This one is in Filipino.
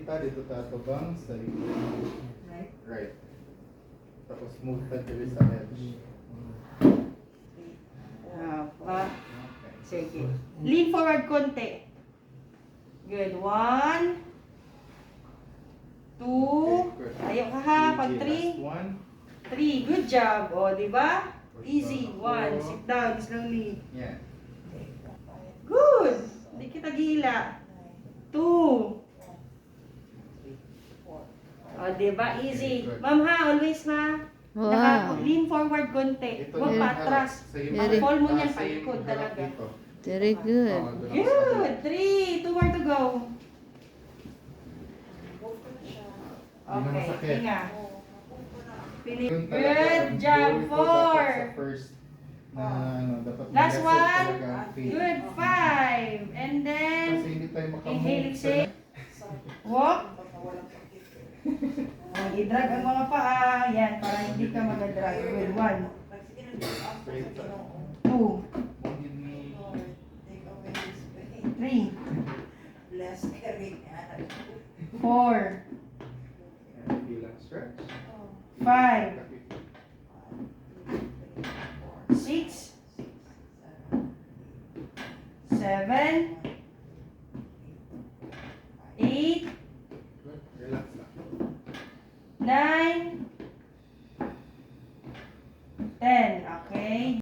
ta, dito tatubang sa likod. Right. Right. Tapos move ta dito sa edge. Pa. Sige. Lean forward konti. Good. 1, 2. Tayo ka ha. Pag 3. 3. Good job. O, di ba? Easy. 1. Sit down slowly. Yeah. Good. Hindi kita gila. 2. O, di ba? Easy. Ma'am ha, always ha. Wow. Lean forward konti. Ito Huwag yung patras. harap. Ang fall mo niyan, Sa yung paikot harap talaga. dito. Very good. Good. 3. 2 more to go. Hindi na Okay. masakit. Hinga. Finish. Yun talaga, Good ang job. goal ko dapat sa 4. first na ano, dapat Last ma-reset one. talaga ang feet. Good. 5. And then, Kasi hindi tayo makamove. inhale, exhale. Walk. I-drag ang mga paa. Yan, para hindi ka mag-drag. Good. 1. Straight up. 2. Give me 3. Less carrying 4. and bilang stretch. 5. 6. 7.